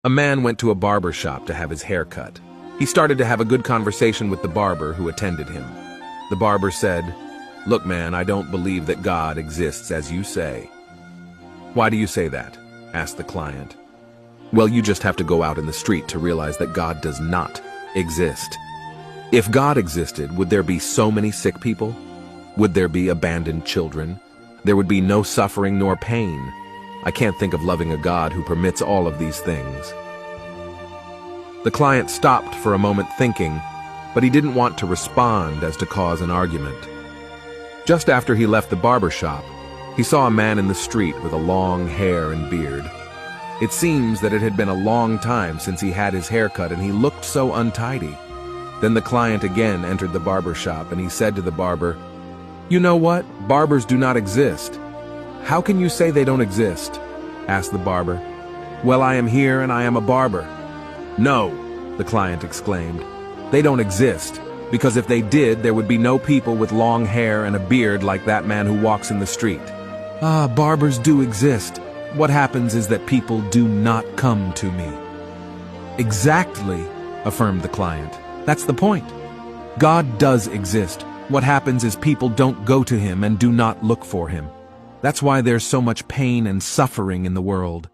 A man went to a barber shop to have his hair cut. He started to have a good conversation with the barber who attended him. The barber said, "Look, man, I don't believe that God exists as you say." "Why do you say that?" asked the client. "Well, you just have to go out in the street to realize that God does not exist. If God existed, would there be so many sick people? Would there be abandoned children? There would be no suffering nor pain. I can't think of loving a God who permits all of these things." The client stopped for a moment thinking, but he didn't want to respond as to cause an argument. Just after he left the barber shop, he saw a man in the street with a long hair and beard. It seems that it had been a long time since he had his hair cut, and he looked so untidy. Then the client again entered the barber shop, and he said to the barber, "You know what? Barbers do not exist." "How can you say they don't exist?" asked the barber. "Well, I am here and I am a barber." "No," the client exclaimed. "They don't exist, because if they did, there would be no people with long hair and a beard like that man who walks in the street." "Ah, barbers do exist. What happens is that people do not come to me." "Exactly," affirmed the client. "That's the point. God does exist. What happens is people don't go to him and do not look for him. That's why there's so much pain and suffering in the world."